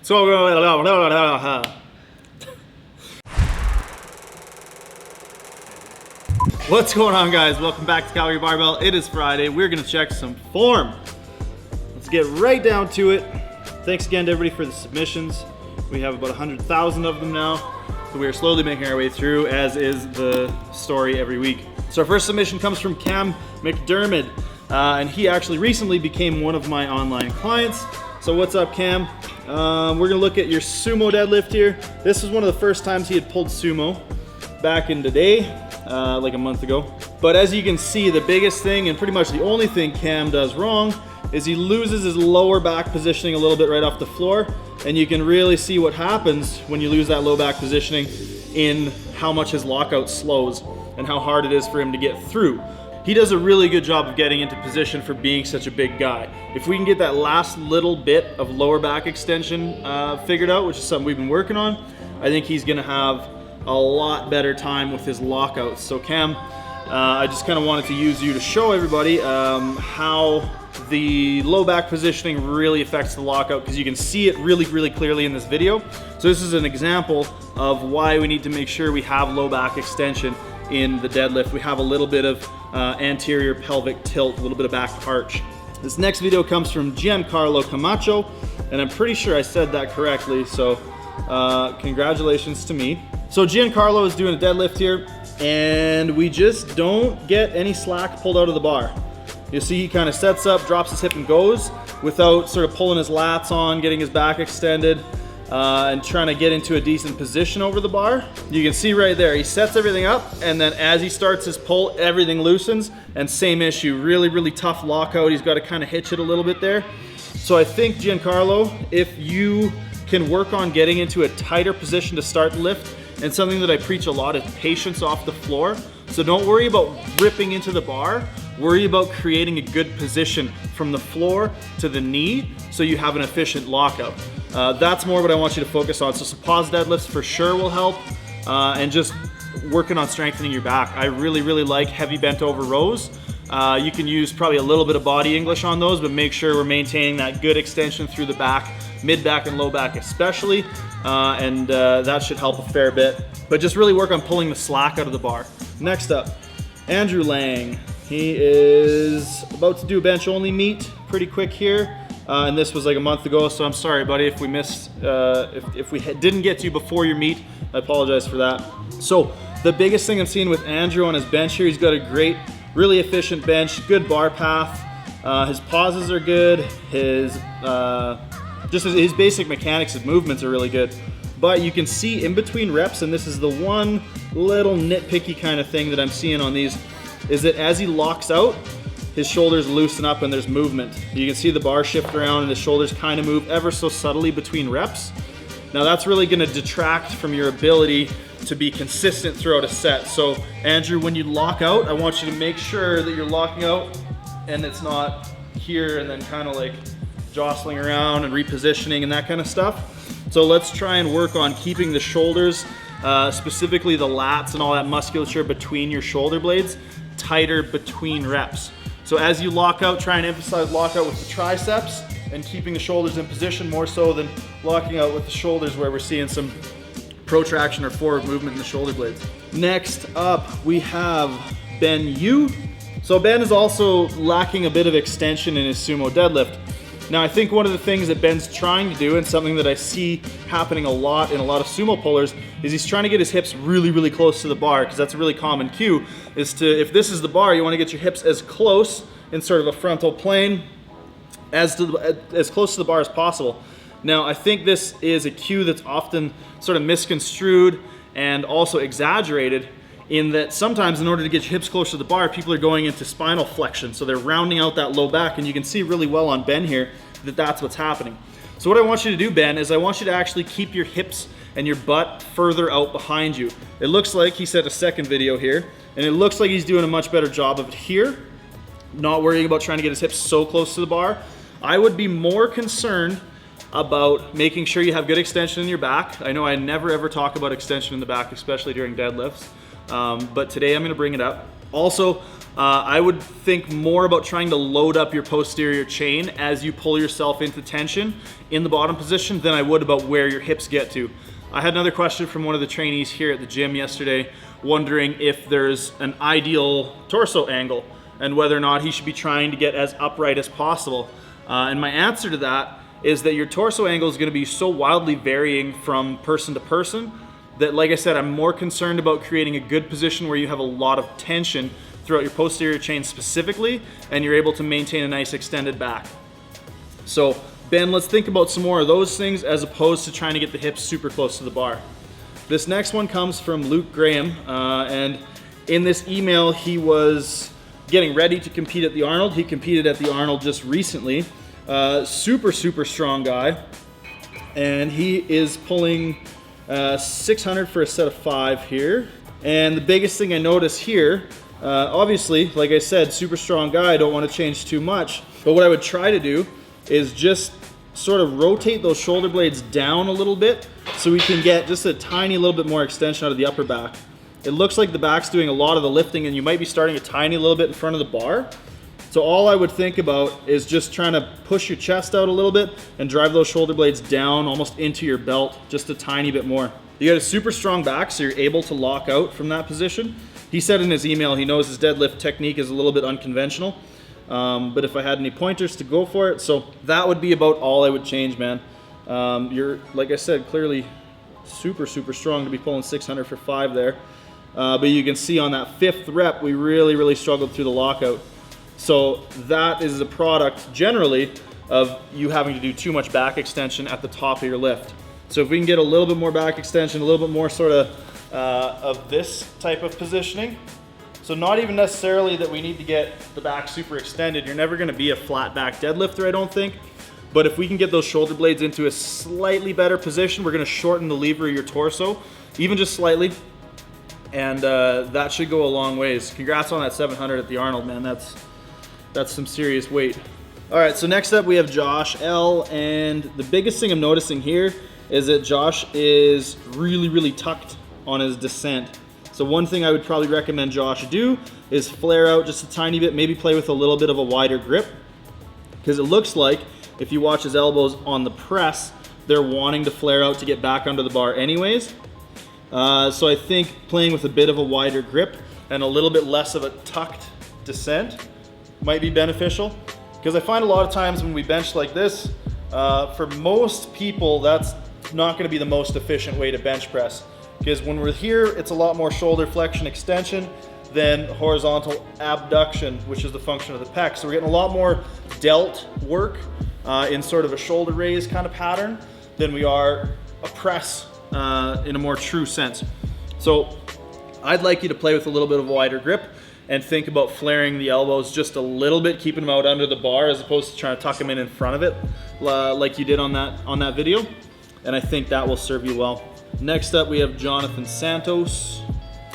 So, what's going on, guys? Welcome back to Calgary Barbell. It is Friday. We're gonna check some form. Let's get right down to it. Thanks again to everybody for the submissions. We have about 100,000 of them now. So we are slowly making our way through, as is the story every week. So our first submission comes from Cam McDermott, and he actually recently became one of my online clients. So what's up, Cam? We're gonna look at your sumo deadlift here. This was one of the first times he had pulled sumo back in the day, like a month ago. But as you can see, the biggest thing, and pretty much the only thing Cam does wrong, is he loses his lower back positioning a little bit right off the floor. And you can really see what happens when you lose that low back positioning in how much his lockout slows and how hard it is for him to get through. He does a really good job of getting into position for being such a big guy. If we can get that last little bit of lower back extension figured out, which is something we've been working on, I think he's gonna have a lot better time with his lockouts. So Cam, I just kind of wanted to use you to show everybody how the low back positioning really affects the lockout, because you can see it really clearly in this video. So this is an example of why we need to make sure we have low back extension in the deadlift. We have a little bit of anterior pelvic tilt, a little bit of back arch. This next video comes from Giancarlo Camacho, and I'm pretty sure I said that correctly, so congratulations to me. So Giancarlo is doing a deadlift here, and we just don't get any slack pulled out of the bar. You see he kind of sets up, drops his hip and goes without sort of pulling his lats on, getting his back extended, and trying to get into a decent position over the bar. You can see right there, he sets everything up, and then as he starts his pull, everything loosens, and same issue, really tough lockout. He's got to kind of hitch it a little bit there. So I think, Giancarlo, if you can work on getting into a tighter position to start the lift, and something that I preach a lot is patience off the floor. So don't worry about ripping into the bar, worry about creating a good position from the floor to the knee so you have an efficient lockout. That's more what I want you to focus on. So some pause deadlifts for sure will help, and just working on strengthening your back. I really like heavy bent over rows. You can use probably a little bit of body English on those, but make sure we're maintaining that good extension through the back, mid back and low back especially, and that should help a fair bit. But just really work on pulling the slack out of the bar. Next up, Andrew Lang. He is about to do a bench only meet pretty quick here. And this was like a month ago, so I'm sorry, buddy, if we missed, if we didn't get to you before your meet. I apologize for that. So the biggest thing I'm seeing with Andrew on his bench here, he's got a great, really efficient bench, good bar path. His pauses are good. His basic mechanics of movements are really good. But you can see in between reps, and this is the one little nitpicky kind of thing that I'm seeing on these, is that as he locks out, his shoulders loosen up and there's movement. You can see the bar shift around and his shoulders kind of move ever so subtly between reps. Now that's really gonna detract from your ability to be consistent throughout a set. So Andrew, when you lock out, I want you to make sure that you're locking out and it's not here and then kind of like jostling around and repositioning and that kind of stuff. So let's try and work on keeping the shoulders, specifically the lats and all that musculature between your shoulder blades, tighter between reps. So as you lock out, try and emphasize lockout with the triceps and keeping the shoulders in position more so than locking out with the shoulders where we're seeing some protraction or forward movement in the shoulder blades. Next up, we have Ben Yu. So Ben is also lacking a bit of extension in his sumo deadlift. Now I think one of the things that Ben's trying to do, and something that I see happening a lot in a lot of sumo pullers, is he's trying to get his hips really close to the bar, because that's a really common cue, is to, if this is the bar, you want to get your hips as close in sort of a frontal plane as close to the bar as possible. Now I think this is a cue that's often sort of misconstrued and also exaggerated, in that sometimes in order to get your hips close to the bar, people are going into spinal flexion. So they're rounding out that low back, and you can see really well on Ben here that that's what's happening. So what I want you to do, Ben, is I want you to actually keep your hips and your butt further out behind you. It looks like he set a second video here, and it looks like he's doing a much better job of it here, not worrying about trying to get his hips so close to the bar. I would be more concerned about making sure you have good extension in your back. I know I never ever talk about extension in the back, especially during deadlifts. But today I'm gonna bring it up. Also, I would think more about trying to load up your posterior chain as you pull yourself into tension in the bottom position than I would about where your hips get to. I had another question from one of the trainees here at the gym yesterday, wondering if there's an ideal torso angle and whether or not he should be trying to get as upright as possible. And my answer to that is that your torso angle is going to be so wildly varying from person to person that, like I said, I'm more concerned about creating a good position where you have a lot of tension throughout your posterior chain specifically, and you're able to maintain a nice extended back. So Ben, let's think about some more of those things as opposed to trying to get the hips super close to the bar. This next one comes from Luke Graham, and in this email he was getting ready to compete at the Arnold. He competed at the Arnold just recently. Super strong guy, and he is pulling 600 for a set of 5 here. And the biggest thing I notice here, obviously, like I said, super strong guy, I don't want to change too much, but what I would try to do is just sort of rotate those shoulder blades down a little bit so we can get just a tiny little bit more extension out of the upper back. It looks like the back's doing a lot of the lifting and you might be starting a tiny little bit in front of the bar. So all I would think about is just trying to push your chest out a little bit and drive those shoulder blades down almost into your belt just a tiny bit more. You got a super strong back, so you're able to lock out from that position. He said in his email he knows his deadlift technique is a little bit unconventional, but if I had any pointers to go for it, so that would be about all I would change, man. You're, like I said, clearly super strong to be pulling 600 for 5 there. But you can see on that 5th rep, we really struggled through the lockout. So that is a product generally of you having to do too much back extension at the top of your lift. So if we can get a little bit more back extension, a little bit more sort of this type of positioning. So not even necessarily that we need to get the back super extended. You're never gonna be a flat back deadlifter, I don't think. But if we can get those shoulder blades into a slightly better position, we're gonna shorten the lever of your torso, even just slightly. And that should go a long ways. Congrats on that 700 at the Arnold, man. That's some serious weight. All right, so next up we have Josh L. And the biggest thing I'm noticing here is that Josh is really tucked on his descent. So one thing I would probably recommend Josh do is flare out just a tiny bit, maybe play with a little bit of a wider grip, because it looks like if you watch his elbows on the press, they're wanting to flare out to get back under the bar anyways. So I think playing with a bit of a wider grip and a little bit less of a tucked descent might be beneficial, because I find a lot of times when we bench like this, for most people, that's not gonna be the most efficient way to bench press. Because when we're here, it's a lot more shoulder flexion extension than horizontal abduction, which is the function of the pec. So we're getting a lot more delt work in sort of a shoulder raise kind of pattern than we are a press in a more true sense. So I'd like you to play with a little bit of a wider grip and think about flaring the elbows just a little bit, keeping them out under the bar as opposed to trying to tuck them in front of it like you did on that video. And I think that will serve you well. Next up, we have Jonathan Santos.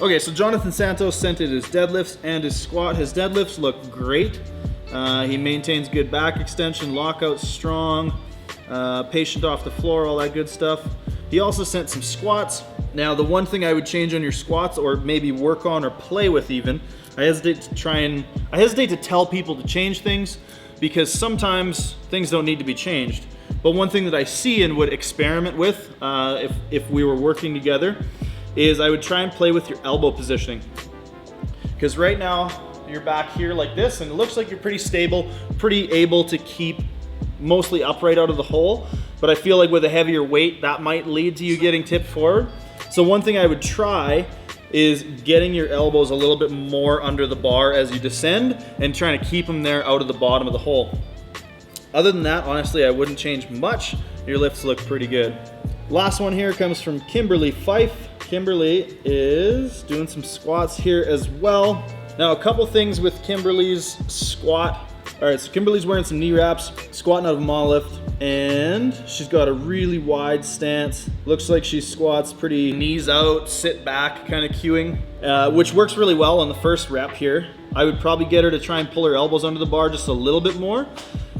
Okay, so Jonathan Santos sent in his deadlifts and his squat. His deadlifts look great. He maintains good back extension, lockout strong, patient off the floor, all that good stuff. He also sent some squats. Now, the one thing I would change on your squats, or maybe work on or play with even, I hesitate to tell people to change things because sometimes things don't need to be changed. But one thing that I see and would experiment with if we were working together is I would try and play with your elbow positioning. Because right now you're back here like this and it looks like you're pretty stable, pretty able to keep mostly upright out of the hole. But I feel like with a heavier weight that might lead to you getting tipped forward. So one thing I would try is getting your elbows a little bit more under the bar as you descend and trying to keep them there out of the bottom of the hole. Other than that, honestly, I wouldn't change much. Your lifts look pretty good. Last one here comes from Kimberly Fife. Kimberly is doing some squats here as well. Now, a couple things with Kimberly's squat. All right, so Kimberly's wearing some knee wraps, squatting out of a monolift, and she's got a really wide stance. Looks like she squats pretty knees out, sit back kind of cueing, which works really well on the first rep here. I would probably get her to try and pull her elbows under the bar just a little bit more.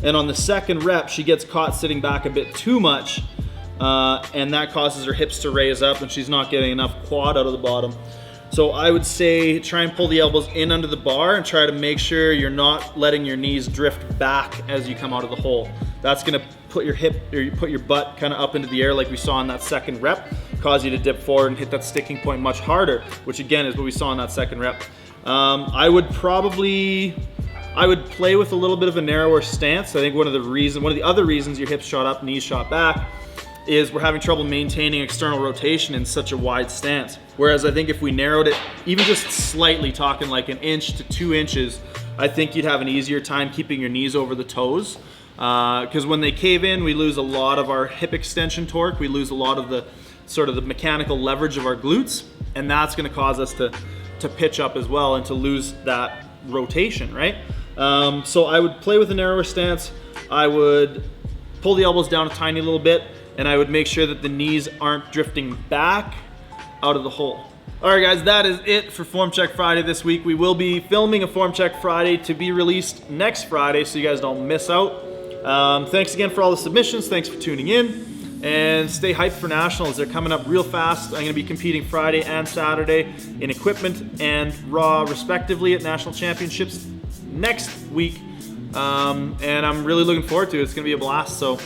And on the second rep, she gets caught sitting back a bit too much, and that causes her hips to raise up and she's not getting enough quad out of the bottom. So I would say try and pull the elbows in under the bar and try to make sure you're not letting your knees drift back as you come out of the hole. That's gonna put your hip, or you put your butt kind of up into the air like we saw in that second rep, cause you to dip forward and hit that sticking point much harder, which again is what we saw in that second rep. I would play with a little bit of a narrower stance. I think one of the other reasons your hips shot up, knees shot back, is we're having trouble maintaining external rotation in such a wide stance. Whereas I think if we narrowed it even just slightly, talking like 1 inch to 2 inches, I think you'd have an easier time keeping your knees over the toes. Because when they cave in, we lose a lot of our hip extension torque, we lose a lot of the sort of the mechanical leverage of our glutes, and that's gonna cause us to pitch up as well and to lose that rotation, right? So I would play with a narrower stance. I would pull the elbows down a tiny little bit, and I would make sure that the knees aren't drifting back out of the hole. All right, guys, that is it for Form Check Friday this week. We will be filming a Form Check Friday to be released next Friday, so you guys don't miss out. Thanks again for all the submissions. Thanks for tuning in, and stay hyped for nationals. They're coming up real fast. I'm gonna be competing Friday and Saturday in equipment and raw respectively at national championships next week. And I'm really looking forward to it. It's gonna be a blast. So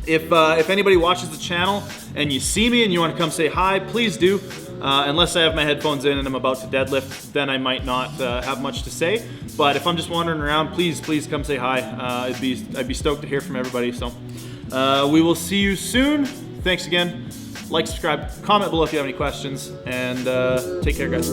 if anybody watches the channel and you see me and you want to come say hi, please do. Unless I have my headphones in and I'm about to deadlift, then I might not have much to say. But if I'm just wandering around, please come say hi. I'd be stoked to hear from everybody. So we will see you soon. Thanks again. Like, subscribe, comment below if you have any questions, and take care, guys.